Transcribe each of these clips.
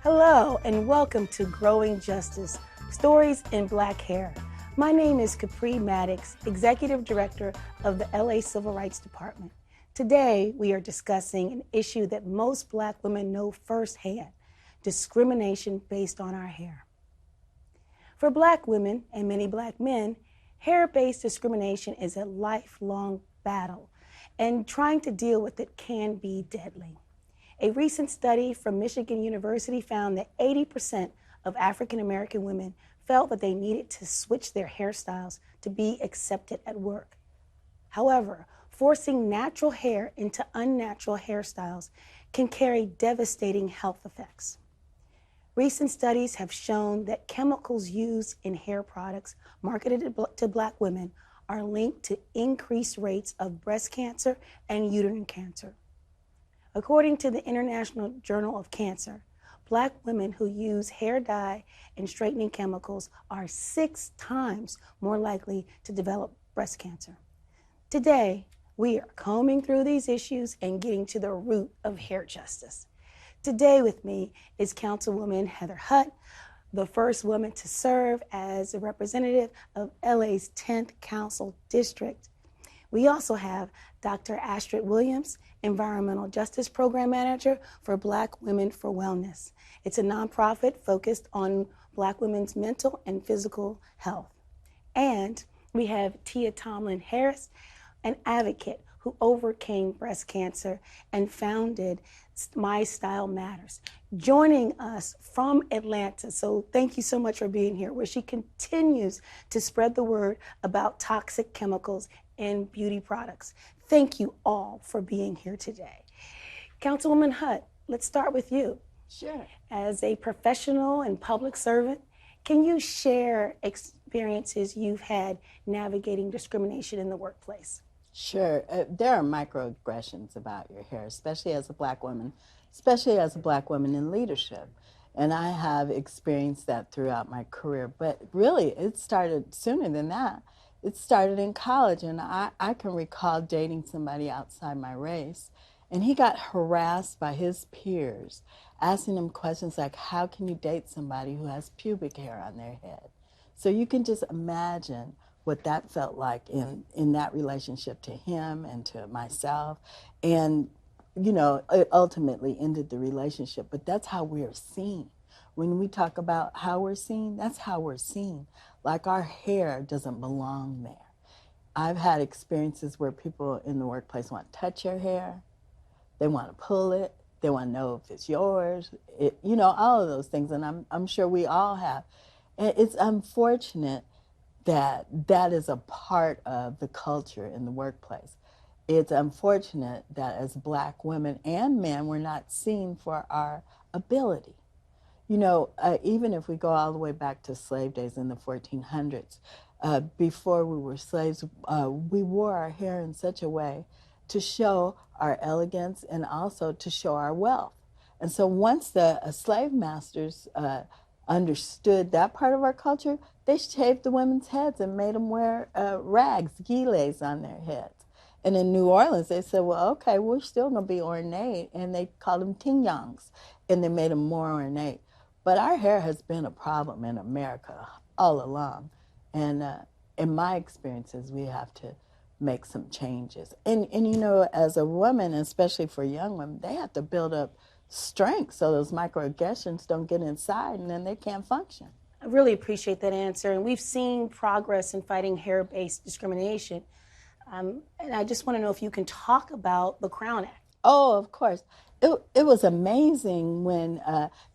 Hello and welcome to Growing Justice, Stories in Black Hair. My name is Capri Maddox, Executive Director of the LA Civil Rights Department. Today, we are discussing an issue that most Black women know firsthand, discrimination based on our hair. For Black women and many Black men, hair-based discrimination is a lifelong battle, and trying to deal with it can be deadly. A recent study from Michigan University found that 80% of African American women felt that they needed to switch their hairstyles to be accepted at work. However, forcing natural hair into unnatural hairstyles can carry devastating health effects. Recent studies have shown that chemicals used in hair products marketed to Black women are linked to increased rates of breast cancer and uterine cancer. According to the International Journal of Cancer, Black women who use hair dye and straightening chemicals are 6 times more likely to develop breast cancer. Today, we are combing through these issues and getting to the root of hair justice. Today with me is Councilwoman Heather Hutt, the first woman to serve as a representative of LA's 10th Council District. We also have Dr. Astrid Williams, Environmental Justice Program Manager for Black Women for Wellness. It's a nonprofit focused on Black women's mental and physical health. And we have Tia Tomlin Harris, an advocate who overcame breast cancer and founded My Style Matters, joining us from Atlanta. So thank you so much for being here, where she continues to spread the word about toxic chemicals in beauty products. Thank you all for being here today. Councilwoman Hutt, let's start with you. Sure. As a professional and public servant, can you share experiences you've had navigating discrimination in the workplace? Sure. There are microaggressions about your hair, especially as a Black woman, especially as a Black woman in leadership. And I have experienced that throughout my career. But really, it started sooner than that. It started in college, and I can recall dating somebody outside my race, and he got harassed by his peers, asking him questions like, how can you date somebody who has pubic hair on their head? So you can just imagine what that felt like in that relationship to him and to myself. And, you know, it ultimately ended the relationship, but that's how we're seen. When we talk about how we're seen, that's how we're seen. Like our hair doesn't belong there. I've had experiences where people in the workplace want to touch your hair, they want to pull it, they want to know if it's yours, you know, all of those things, and I'm sure we all have. And it's unfortunate that that is a part of the culture in the workplace. It's unfortunate that as Black women and men, we're not seen for our ability. You know, even if we go all the way back to slave days in the 1400s, before we were slaves, we wore our hair in such a way to show our elegance and also to show our wealth. And so once the slave masters understood that part of our culture, they shaved the women's heads and made them wear rags, gilets on their heads. And in New Orleans, they said, well, okay, we're still going to be ornate. And they called them tignons, and they made them more ornate. But our hair has been a problem in America all along. And in my experiences, we have to make some changes. And you know, as a woman, especially for young women, they have to build up strength so those microaggressions don't get inside and then they can't function. I really appreciate that answer. And we've seen progress in fighting hair-based discrimination. And I just want to know if you can talk about the Crown Act. Oh, of course. It was amazing when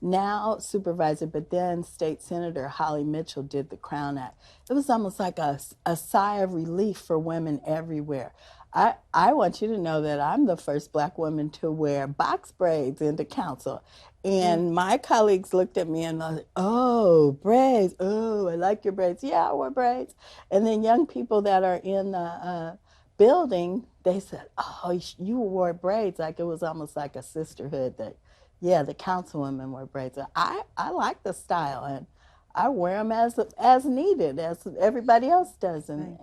now supervisor, but then State Senator Holly Mitchell did the Crown Act. It was almost like a sigh of relief for women everywhere. I want you to know that I'm the first Black woman to wear box braids into council. And my colleagues looked at me and I was like, oh, braids. Oh, I like your braids. Yeah, I wear braids. And then young people that are in the building, they said, oh, you wore braids. Like it was almost like a sisterhood that, yeah, the councilwomen wore braids. I like the style, and I wear them as needed, as everybody else does. And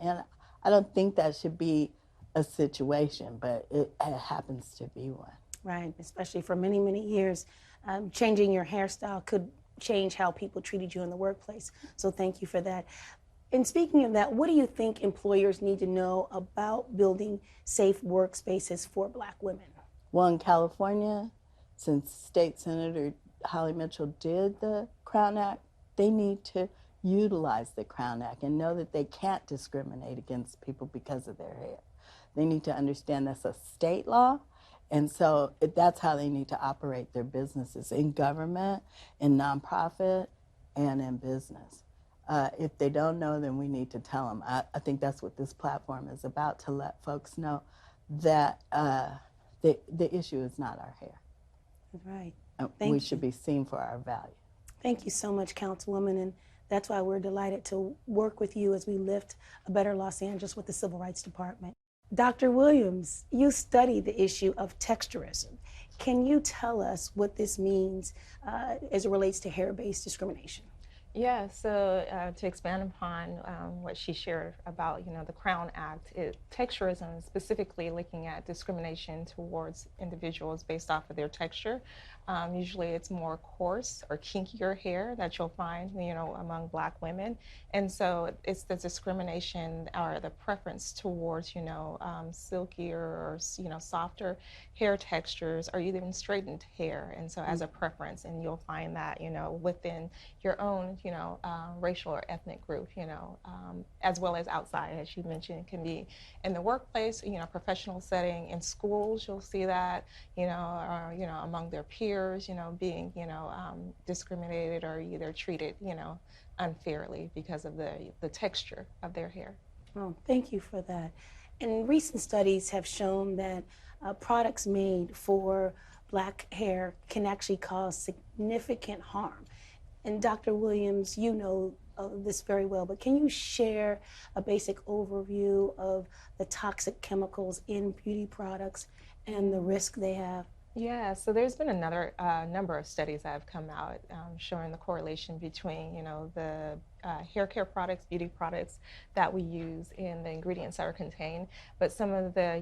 I don't think that should be a situation, but it happens to be one. Right, especially for many, many years. changing your hairstyle could change how people treated you in the workplace. So thank you for that. And speaking of that, what do you think employers need to know about building safe workspaces for Black women? Well, in California, since State Senator Holly Mitchell did the Crown Act, they need to utilize the Crown Act and know that they can't discriminate against people because of their hair. They need to understand that's a state law, and so that's how they need to operate their businesses in government, in nonprofit, and in business. If they don't know, then we need to tell them. I think that's what this platform is about, to let folks know that the issue is not our hair. Right. We should be seen for our value. Thank you so much, Councilwoman, and that's why we're delighted to work with you as we lift a better Los Angeles with the Civil Rights Department. Dr. Williams, you study the issue of texturism. Can you tell us what this means as it relates to hair-based discrimination? Yeah, so to expand upon what she shared about, the Crown Act, texturism is specifically looking at discrimination towards individuals based off of their texture. Usually it's more coarse or kinkier hair that you'll find, among Black women. And so it's the discrimination or the preference towards, silkier or, softer hair textures or even straightened hair. And so as a preference, and you'll find that, within your own, racial or ethnic group, as well as outside, as you mentioned, it can be in the workplace, professional setting, in schools, you'll see that, or, among their peers, being, discriminated or either treated, unfairly because of the texture of their hair. Oh, thank you for that. And recent studies have shown that products made for Black hair can actually cause significant harm. And Dr. Williams, you know this very well, but can you share a basic overview of the toxic chemicals in beauty products and the risk they have? Yeah, so there's been another number of studies that have come out showing the correlation between, the hair care products, beauty products that we use in the ingredients that are contained. But some of the,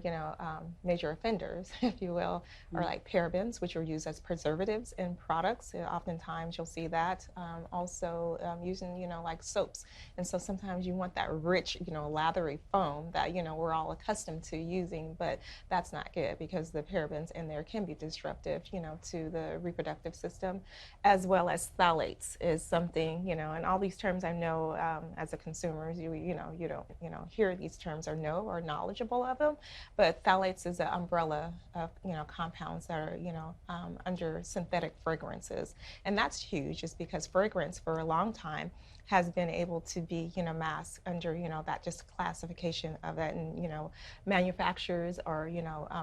major offenders, if you will, are like parabens, which are used as preservatives in products. Oftentimes you'll see that. Also using, like soaps. And so sometimes you want that rich, lathery foam that, we're all accustomed to using, but that's not good because the parabens in there can be disruptive, to the reproductive system, as well as phthalates is something, and all these terms I know as a consumer, you don't hear these terms or know or knowledgeable of them, but phthalates is an umbrella of compounds that are under synthetic fragrances, and that's huge, just because fragrance for a long time has been able to be masked under that just classification of that, and manufacturers or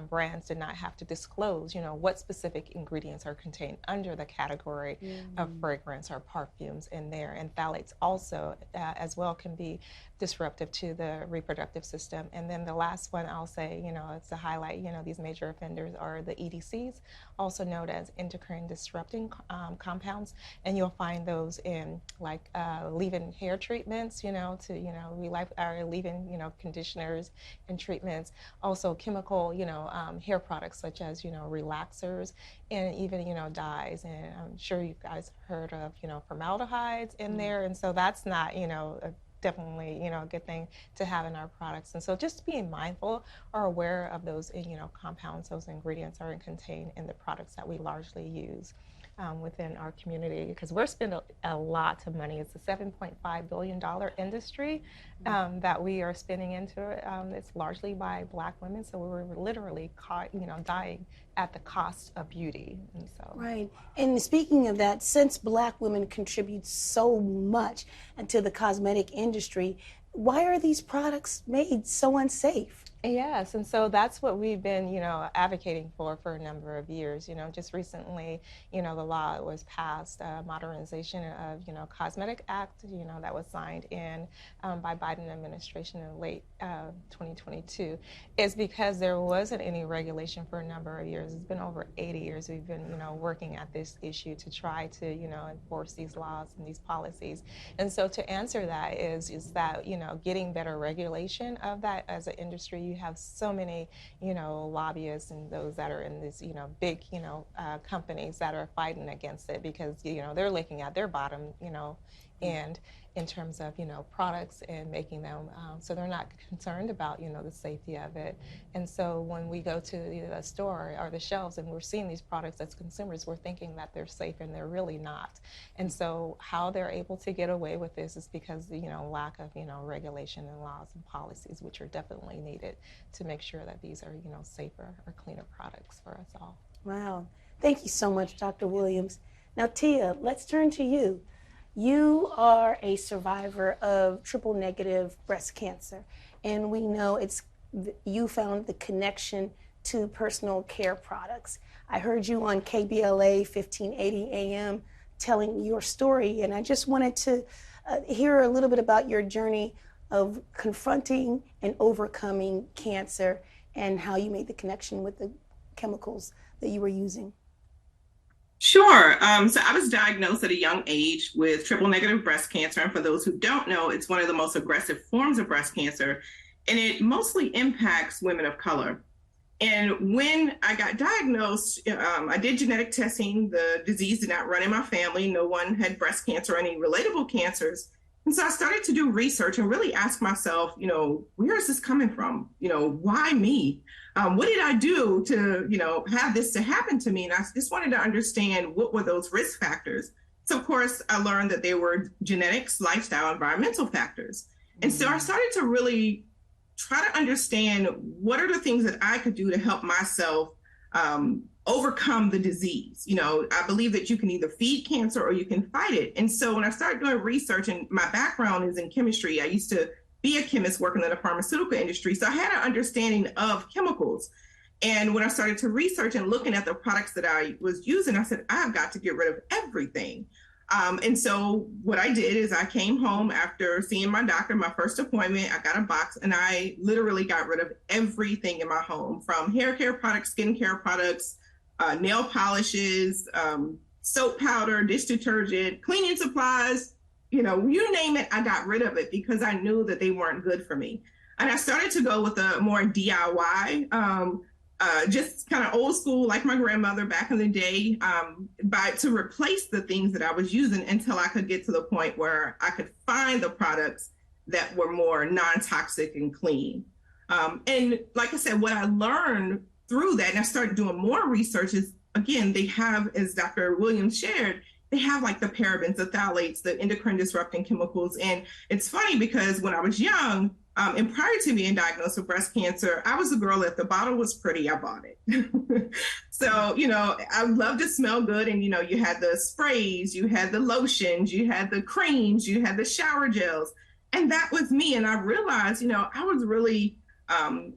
brands did not have to disclose what specific ingredients are contained under the category of fragrance or perfumes in there. And phthalates also as well can be disruptive to the reproductive system. And then the last one I'll say, it's to highlight, these major offenders are the EDCs, also known as endocrine disrupting compounds, and you'll find those in like leave-in hair treatments, to leave-in conditioners and treatments, also chemical hair products such as relaxers, and even dyes. And I'm sure you guys heard of formaldehydes in there, and so that's not definitely a good thing to have in our products. And so just being mindful or aware of those compounds, those ingredients are contained in the products that we largely use within our community, because we're spending a lot of money. It's a $7.5 billion industry that we are spending into it. It's largely by Black women, so we're literally dying at the cost of beauty. And so Right. And speaking of that, since Black women contribute so much into the cosmetic industry, why are these products made so unsafe? Yes, and so that's what we've been, advocating for a number of years. Just recently, the law was passed, modernization of, Cosmetic Act, that was signed in by Biden administration in late 2022, is because there wasn't any regulation for a number of years. It's been over 80 years we've been, working at this issue to try to, enforce these laws and these policies. And so to answer that is that, getting better regulation of that as an industry, you have so many, lobbyists and those that are in these, big, companies that are fighting against it because, they're looking at their bottom, end in terms of, products and making them, so they're not concerned about, the safety of it. And so when we go to the store or the shelves and we're seeing these products as consumers, we're thinking that they're safe and they're really not. And so how they're able to get away with this is because, lack of, regulation and laws and policies, which are definitely needed to make sure that these are, safer or cleaner products for us all. Wow. Thank you so much, Dr. Williams. Now, Tia, let's turn to you. You are a survivor of triple negative breast cancer, and we know you found the connection to personal care products. I heard you on KBLA 1580 AM telling your story, and I just wanted to hear a little bit about your journey of confronting and overcoming cancer and how you made the connection with the chemicals that you were using. Sure. So I was diagnosed at a young age with triple negative breast cancer. And for those who don't know, it's one of the most aggressive forms of breast cancer, and it mostly impacts women of color. And when I got diagnosed, I did genetic testing. The disease did not run in my family. No one had breast cancer or any relatable cancers. And so I started to do research and really ask myself, where is this coming from? Why me? What did I do to, have this to happen to me? And I just wanted to understand what were those risk factors. So, of course, I learned that there were genetics, lifestyle, environmental factors. And so I started to really try to understand what are the things that I could do to help myself overcome the disease. I believe that you can either feed cancer or you can fight it. And so when I started doing research, and my background is in chemistry, I used to be a chemist working in the pharmaceutical industry. So I had an understanding of chemicals. And when I started to research and looking at the products that I was using, I said, I've got to get rid of everything. And so what I did is I came home after seeing my doctor, my first appointment, I got a box and I literally got rid of everything in my home, from hair care products, skincare products, nail polishes, soap powder, dish detergent, cleaning supplies, you name it, I got rid of it because I knew that they weren't good for me. And I started to go with a more DIY, just kind of old school, like my grandmother back in the day, to replace the things that I was using until I could get to the point where I could find the products that were more non-toxic and clean. And like I said, what I learned through that, and I started doing more research, is, again, they have, as Dr. Williams shared, they have like the parabens, the phthalates, the endocrine disrupting chemicals. And it's funny because when I was young, and prior to being diagnosed with breast cancer, I was the girl that the bottle was pretty, I bought it. So, I love to smell good. And, you had the sprays, you had the lotions, you had the creams, you had the shower gels. And that was me. And I realized, I was really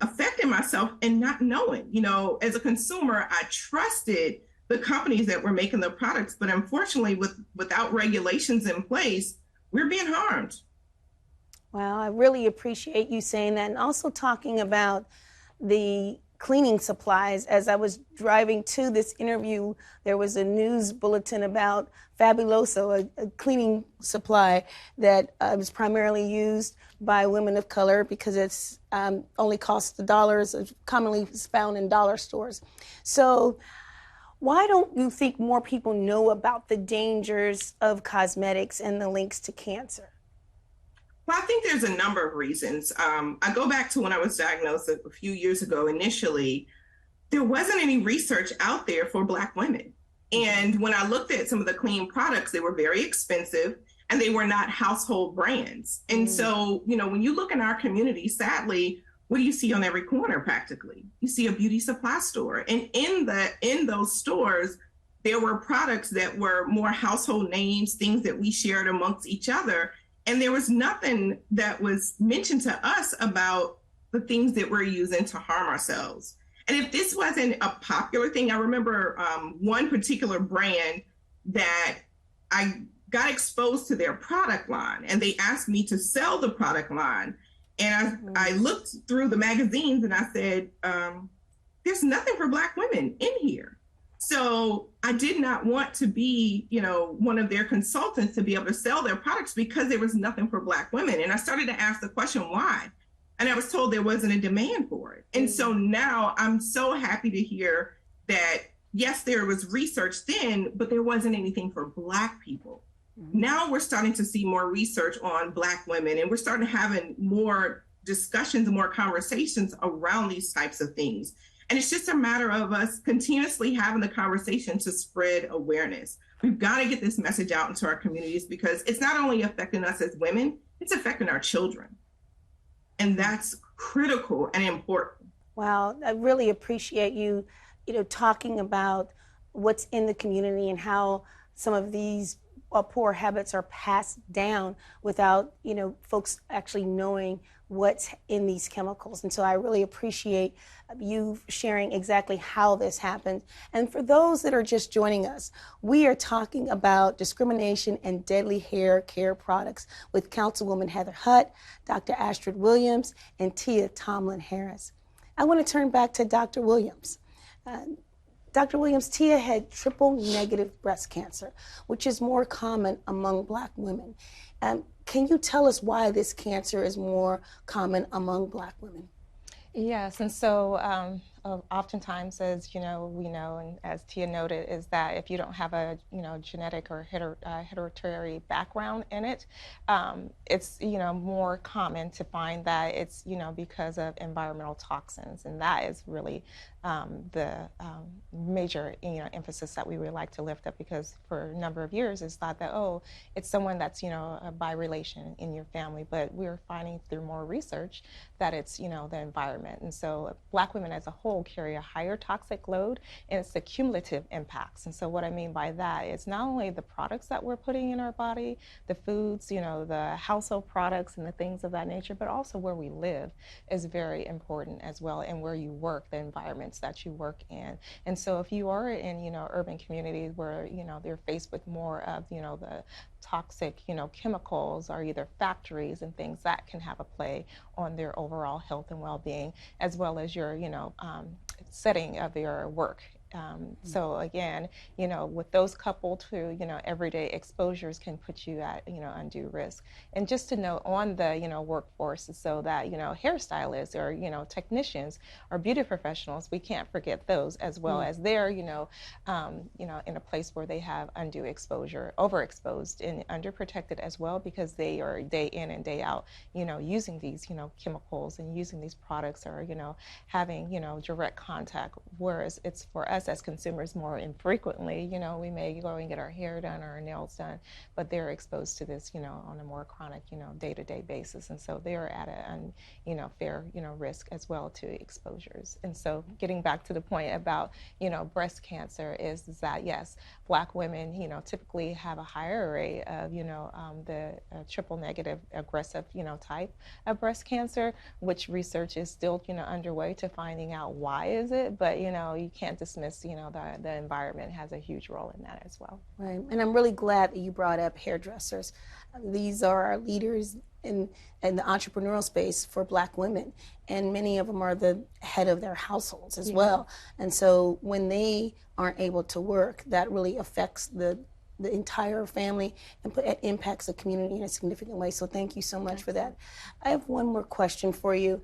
affecting myself and not knowing. As a consumer, I trusted the companies that were making the products. But unfortunately, without regulations in place, we're being harmed. Wow, I really appreciate you saying that, and also talking about the cleaning supplies. As I was driving to this interview, there was a news bulletin about Fabuloso, a cleaning supply that was primarily used by women of color because it's only costs $1, it's commonly found in dollar stores. So why don't you think more people know about the dangers of cosmetics and the links to cancer? Well, I think there's a number of reasons. I go back to when I was diagnosed a few years ago. Initially, there wasn't any research out there for Black women. And when I looked at some of the clean products, they were very expensive and they were not household brands. And so, when you look in our community, sadly, what do you see on every corner practically? You see a beauty supply store. And in those stores, there were products that were more household names, things that we shared amongst each other. And there was nothing that was mentioned to us about the things that we're using to harm ourselves. And if this wasn't a popular thing, I remember one particular brand that I got exposed to their product line and they asked me to sell the product line. And I looked through the magazines and I said, there's nothing for Black women in here. So I did not want to be, one of their consultants to be able to sell their products because there was nothing for Black women. And I started to ask the question, why? And I was told there wasn't a demand for it. And so now I'm so happy to hear that, yes, there was research then, but there wasn't anything for Black people. Now we're starting to see more research on Black women, and we're starting having more discussions and more conversations around these types of things. And it's just a matter of us continuously having the conversation to spread awareness. We've got to get this message out into our communities, because it's not only affecting us as women, it's affecting our children. And that's critical and important. Wow, I really appreciate you, talking about what's in the community and how some of these poor habits are passed down without, folks actually knowing what's in these chemicals. And so I really appreciate you sharing exactly how this happens. And for those that are just joining us, we are talking about discrimination and deadly hair care products with Councilwoman Heather Hutt, Dr. Astrid Williams, and Tia Tomlin Harris. I want to turn back to Dr. Williams. Dr. Williams, Tia had triple negative breast cancer, which is more common among Black women. Can you tell us why this cancer is more common among Black women? Yes, and so oftentimes, as we know, and as Tia noted, is that if you don't have a genetic or hereditary background in it, it's more common to find that it's because of environmental toxins, and that is really the major emphasis that we would like to lift up, because for a number of years it's thought that, oh, it's someone that's by relation in your family, but we're finding through more research that it's the environment. And so Black women as a whole carry a higher toxic load, and it's the cumulative impacts. And so what I mean by that is not only the products that we're putting in our body, the foods, the household products and the things of that nature, but also where we live is very important as well, and where you work, the environments that you work in. And so if you are in urban communities where they're faced with more of the toxic chemicals, or either factories and things, that can have a play on their overall health and well-being, as well as your setting of your work. So again, with those coupled to, everyday exposures can put you at, undue risk. And just to note on the, workforce, so that, hairstylists or, technicians or beauty professionals, we can't forget those as well, as they're, in a place where they have undue exposure, overexposed and underprotected as well, because they are day in and day out, using these, chemicals and using these products, or, having, direct contact, whereas it's for us as consumers more infrequently, we may go and get our hair done or our nails done, but they're exposed to this, on a more chronic, day-to-day basis. And so they're at a, fair, risk as well to exposures. And so getting back to the point about, breast cancer is that, yes, Black women, typically have a higher rate of, the triple negative aggressive, type of breast cancer, which research is still, underway to finding out why is it, but, you can't dismiss, the environment has a huge role in that as well. Right, and I'm really glad that you brought up hairdressers. These are our leaders in the entrepreneurial space for Black women, and many of them are the head of their households as well. And so when they aren't able to work, that really affects the entire family and impacts the community in a significant way. So thank you so much for that. I have one more question for you.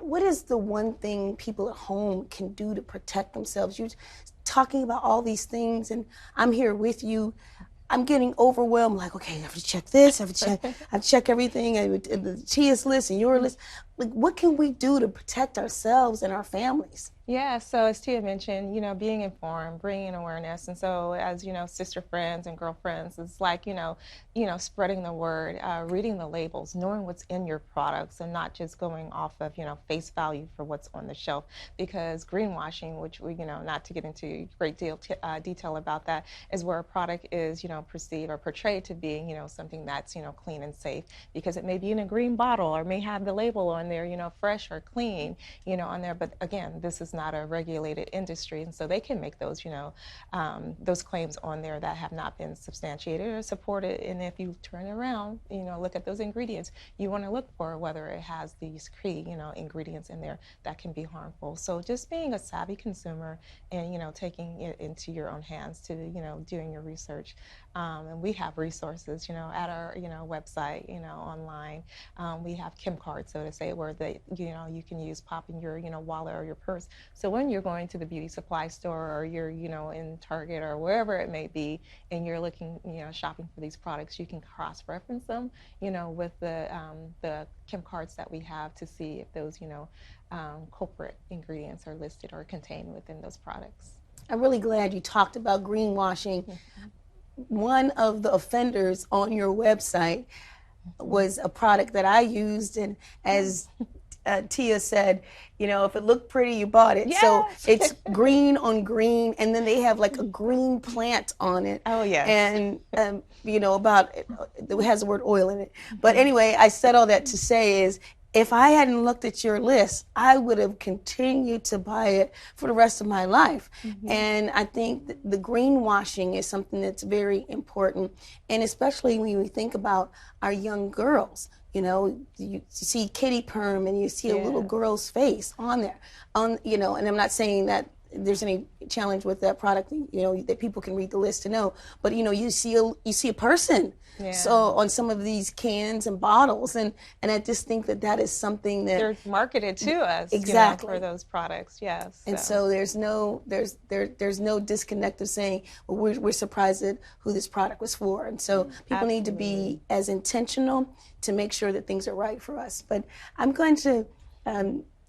What is the one thing people at home can do to protect themselves? You're talking about all these things, and I'm here with you. I'm getting overwhelmed, like, okay, I have to check this, I have to check everything, the Tia's list and your list. Like, what can we do to protect ourselves and our families? Yeah, so as Tia mentioned, being informed, bringing awareness. And so as, sister friends and girlfriends, it's like, spreading the word, reading the labels, knowing what's in your products, and not just going off of, face value for what's on the shelf. Because greenwashing, which we, not to get into great detail about that, is where a product is, perceived or portrayed to being, something that's, clean and safe, because it may be in a green bottle or may have the label on there, fresh or clean, on there. But again, this is not a regulated industry, and so they can make those, those claims on there that have not been substantiated or supported. And if you turn around, look at those ingredients, you want to look for whether it has these key, ingredients in there that can be harmful. So just being a savvy consumer and, taking it into your own hands to, doing your research. And we have resources, at our, website, online. We have Kim cards, so to say, where they, you can use pop in your, wallet or your purse. So when you're going to the beauty supply store or you're, in Target or wherever it may be, and you're looking, shopping for these products, you can cross-reference them, with the Kim cards that we have to see if those, culprit ingredients are listed or contained within those products. I'm really glad you talked about greenwashing. One of the offenders on your website was a product that I used, and as Tia said, if it looked pretty, you bought it. Yes. So it's green on green, and then they have like a green plant on it. Oh, yes. And, it has the word oil in it. But anyway, I said all that to say is, if I hadn't looked at your list, I would have continued to buy it for the rest of my life. And I think the greenwashing is something that's very important. And especially when we think about our young girls, you see Kitty Perm and you see a little girl's face on there, and I'm not saying that there's any challenge with that product, that people can read the list to know, but you see a person. Yeah. So on some of these cans and bottles, and I just think that is something that they're marketed to us exactly for those products. Yes. And so there's no disconnect of saying, well, we're surprised at who this product was for. And so people need to be as intentional to make sure that things are right for us. But I'm going to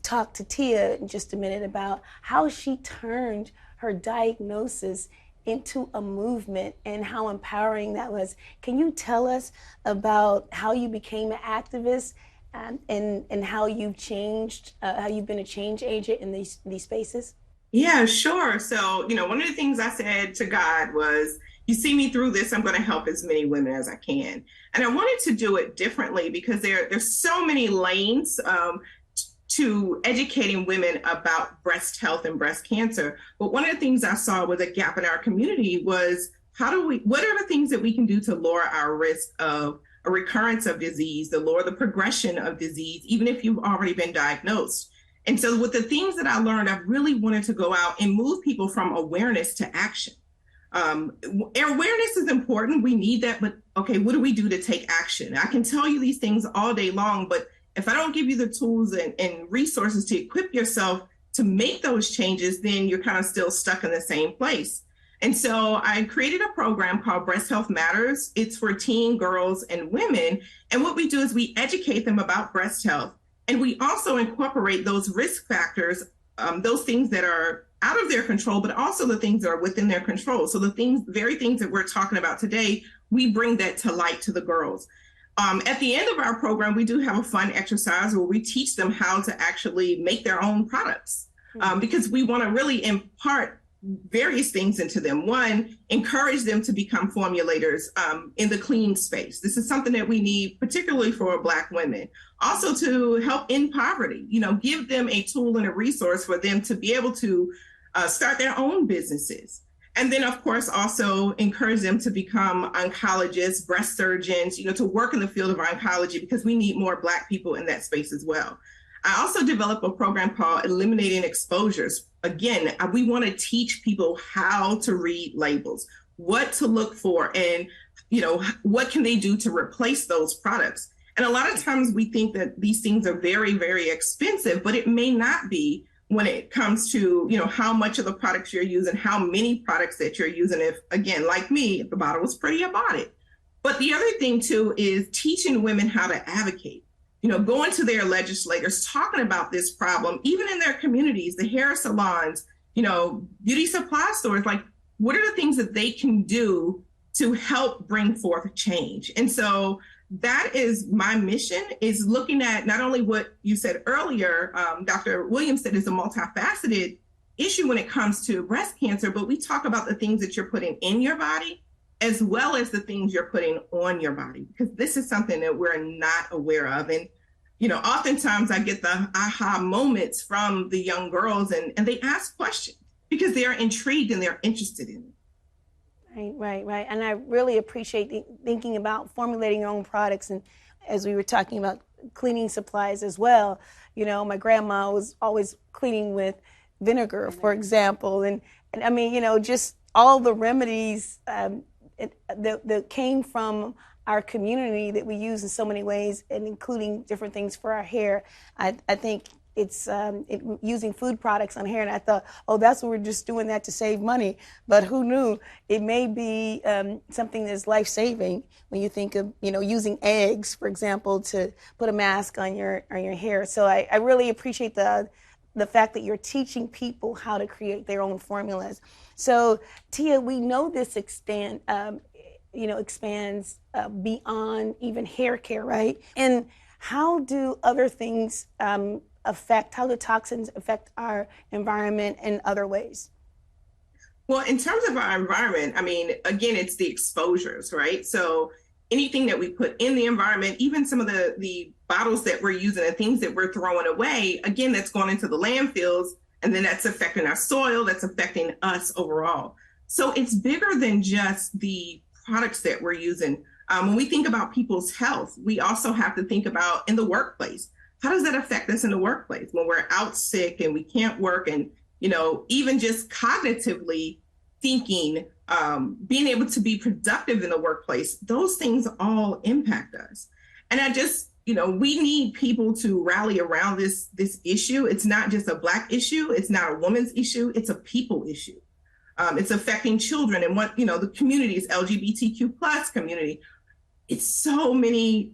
talk to Tia in just a minute about how she turned her diagnosis into a movement and how empowering that was. Can you tell us about how you became an activist and how you've changed, how you've been a change agent in these spaces? Yeah, sure. So, one of the things I said to God was, you see me through this, I'm going to help as many women as I can. And I wanted to do it differently because there's so many lanes to educating women about breast health and breast cancer. But one of the things I saw was a gap in our community was what are the things that we can do to lower our risk of a recurrence of disease, to lower the progression of disease, even if you've already been diagnosed. And so with the things that I learned, I really wanted to go out and move people from awareness to action. Awareness is important. We need that. But okay, what do we do to take action? I can tell you these things all day long, but if I don't give you the tools and resources to equip yourself to make those changes, then you're kind of still stuck in the same place. And so I created a program called Breast Health Matters. It's for teen girls and women. And what we do is we educate them about breast health. And we also incorporate those risk factors, those things that are out of their control, but also the things that are within their control. So the very things that we're talking about today, we bring that to light to the girls. At the end of our program, we do have a fun exercise where we teach them how to actually make their own products because we want to really impart various things into them. One, encourage them to become formulators in the clean space. This is something that we need, particularly for Black women. Also to help end poverty, give them a tool and a resource for them to be able to start their own businesses. And then, of course, also encourage them to become oncologists, breast surgeons, to work in the field of oncology because we need more Black people in that space as well. I also developed a program called Eliminating Exposures. Again, we want to teach people how to read labels, what to look for, and, what can they do to replace those products. And a lot of times we think that these things are very, very expensive, but it may not be when it comes to, how much of the products you're using, how many products that you're using. If, again, like me, if the bottle was pretty, I bought it. But the other thing, too, is teaching women how to advocate, going to their legislators, talking about this problem, even in their communities, the hair salons, beauty supply stores, like what are the things that they can do to help bring forth change? And so that is my mission, is looking at not only what you said earlier, Dr. Williams said is a multifaceted issue when it comes to breast cancer, but we talk about the things that you're putting in your body as well as the things you're putting on your body, because this is something that we're not aware of. And oftentimes I get the aha moments from the young girls, and they ask questions because they're intrigued and they're interested in it. Right. And I really appreciate thinking about formulating your own products. And as we were talking about cleaning supplies as well, my grandma was always cleaning with vinegar, for example. And I mean, just all the remedies that came from our community that we use in so many ways, and including different things for our hair. I think it's using food products on hair, and I thought, oh, that's what we're just doing that to save money. But who knew it may be something that's life-saving when you think of using eggs, for example, to put a mask on your hair. So I really appreciate the fact that you're teaching people how to create their own formulas. So Tia, we know this expands beyond even hair care, right? And how do other things how do toxins affect our environment in other ways? Well, in terms of our environment, I mean, again, it's the exposures, right? So anything that we put in the environment, even some of the bottles that we're using and things that we're throwing away, again, that's going into the landfills, and then that's affecting our soil, that's affecting us overall. So it's bigger than just the products that we're using. When we think about people's health, we also have to think about in the workplace. How does that affect us in the workplace when we're out sick and we can't work, and even just cognitively thinking, being able to be productive in the workplace? Those things all impact us. And I just, we need people to rally around this issue. It's not just a Black issue. It's not a woman's issue. It's a people issue. It's affecting children and the communities, LGBTQ plus community. It's so many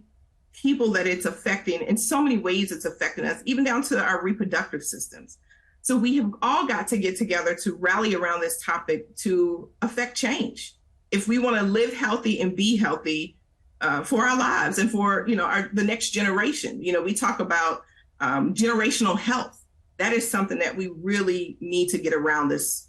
people that it's affecting in so many ways. It's affecting us, even down to our reproductive systems. So we have all got to get together to rally around this topic to affect change. If we want to live healthy and be healthy for our lives and for, the next generation. We talk about generational health. That is something that we really need to get around this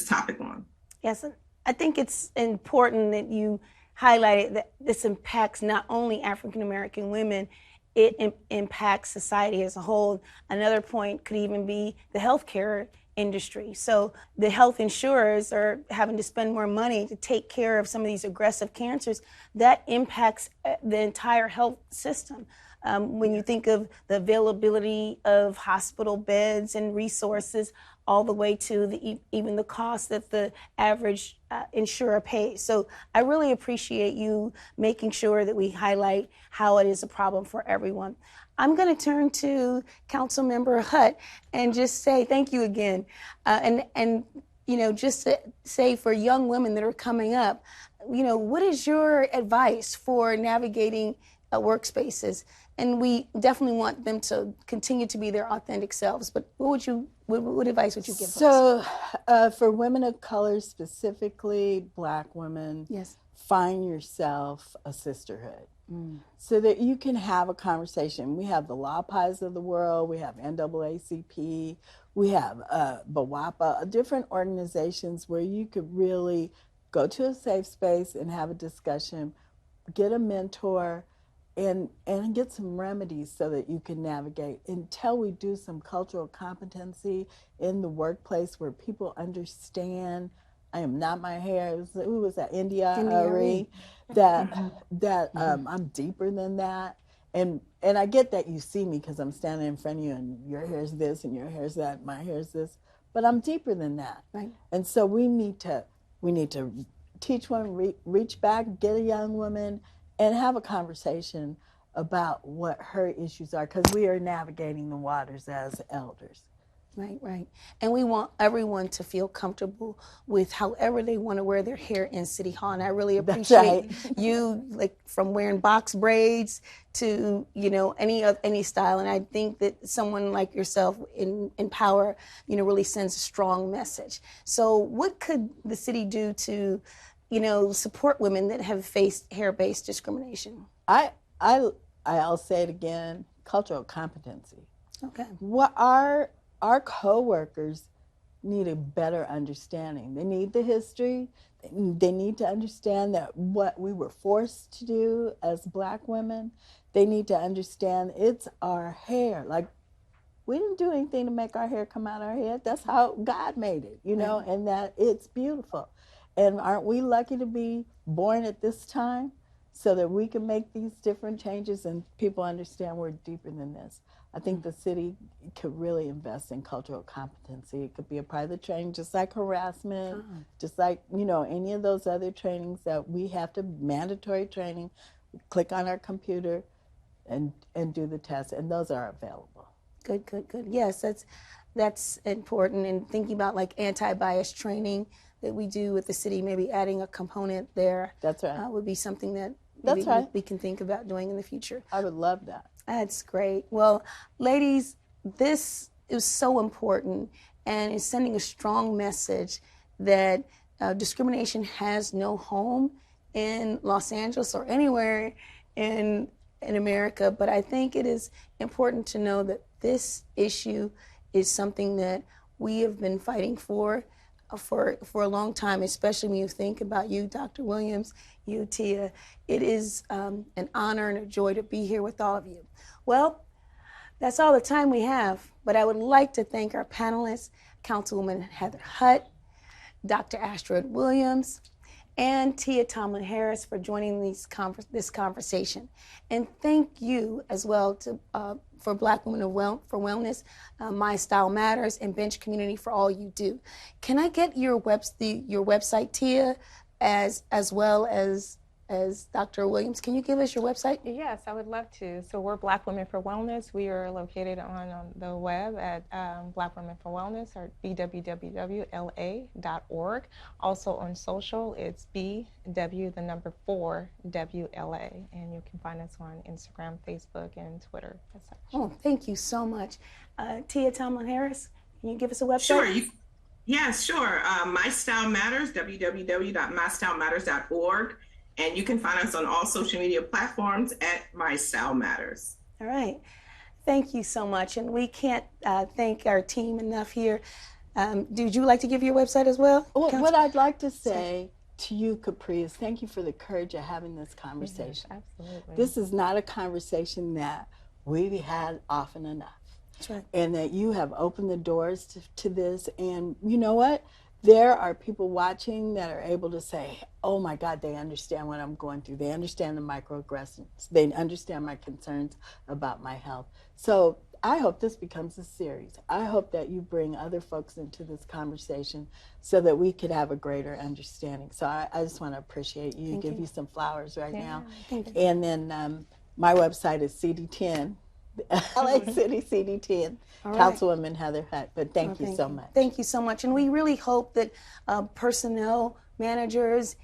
topic on. Yes, I think it's important that you highlighted that this impacts not only African American women, it impacts society as a whole. Another point could even be the healthcare industry. So the health insurers are having to spend more money to take care of some of these aggressive cancers. That impacts the entire health system. When you think of the availability of hospital beds and resources, all the way to even the cost that the average insurer pays. So I really appreciate you making sure that we highlight how it is a problem for everyone. I'm going to turn to Councilmember Hutt and just say thank you again. And just to say for young women that are coming up, what is your advice for navigating workspaces? And we definitely want them to continue to be their authentic selves. But what advice would you give us? For women of color, specifically Black women, yes, find yourself a sisterhood so that you can have a conversation. We have the LAPIs of the world, we have NAACP, we have BWAPA, different organizations where you could really go to a safe space and have a discussion, get a mentor, and get some remedies so that you can navigate until we do some cultural competency in the workplace where people understand I am not my hair. Who was that? India Ari. That I'm deeper than that. And I get that you see me because I'm standing in front of you and your hair's this and your hair's that, my hair's this, but I'm deeper than that. Right. And so we need to teach one, reach back, get a young woman, and have a conversation about what her issues are, because we are navigating the waters as elders. Right. And we want everyone to feel comfortable with however they want to wear their hair in City Hall. And I really appreciate you, like from wearing box braids to, any style. And I think that someone like yourself in Power, really sends a strong message. So what could the city do to, support women that have faced hair-based discrimination? I'll say it again, cultural competency. Okay. What our co-workers need a better understanding. They need the history. They need to understand that what we were forced to do as Black women, They need to understand it's our hair. Like, we didn't do anything to make our hair come out our head. That's how God made it, you know, and that it's beautiful. And aren't we lucky to be born at this time so that we can make these different changes and people understand we're deeper than this? I think the city could really invest in cultural competency. It could be a part of the training, just like harassment, just like, you know, any of those other trainings that we have to, mandatory training, click on our computer and do the test, and those are available. Good, good, good. Yes, that's important. And thinking about like anti-bias training that we do with the city, maybe adding a component there. That's right. Would be something that That's right. we can think about doing in the future. I would love that. That's great. Well, ladies, this is so important and is sending a strong message that discrimination has no home in Los Angeles or anywhere in America. But I think it is important to know that this issue is something that we have been fighting for a long time, especially when you think about you, Dr. Williams, you, Tia. It is an honor and a joy to be here with all of you. Well, that's all the time we have, but I would like to thank our panelists, Councilwoman Heather Hutt, Dr. Astrid Williams, and Tia Tomlin-Harris for joining this conversation. And thank you as well for Black Women for Wellness, My Style Matters, and Bench Community for all you do. Can I get your website, Tia, as well as Dr. Williams? Can you give us your website? Yes, I would love to. So we're Black Women for Wellness. We are located on the web at Black Women for Wellness, or bwww.la.org. Also on social, it's BW4WLA, and you can find us on Instagram, Facebook, and Twitter as such. Oh, thank you so much. Tia Tomlin-Harris, can you give us a website? Sure. Yes, sure. My Style Matters, www.mystylematters.org. And you can find us on all social media platforms at My Style Matters. All right. Thank you so much. And we can't thank our team enough here. Would you like to give your website as well? Well, what I'd like to say to you, Capri, is thank you for the courage of having this conversation. Yes, absolutely. This is not a conversation that we've had often enough. That's right. And that you have opened the doors to this. And you know what? There are people watching that are able to say, oh my God, they understand what I'm going through. They understand the microaggressions. They understand my concerns about my health. So I hope this becomes a series. I hope that you bring other folks into this conversation so that we could have a greater understanding. So I just want to appreciate you, give you some flowers right now. Thank you. And then my website is CD10. LA City CD10, right. Councilwoman Heather Hutt. But thank you so much. Thank you so much. And we really hope that personnel, managers,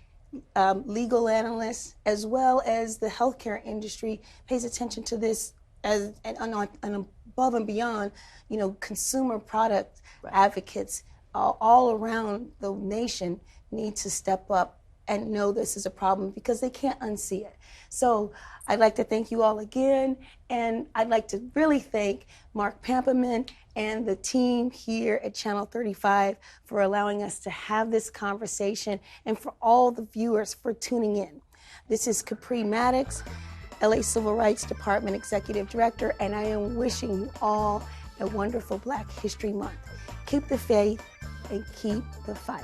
legal analysts, as well as the healthcare industry pays attention to this and above and beyond, you know, consumer product advocates all around the nation need to step up and know this is a problem because they can't unsee it. So I'd like to thank you all again, and I'd like to really thank Mark Pamperman and the team here at Channel 35 for allowing us to have this conversation, and for all the viewers for tuning in. This is Capri Maddox, LA Civil Rights Department Executive Director, and I am wishing you all a wonderful Black History Month. Keep the faith and keep the fight.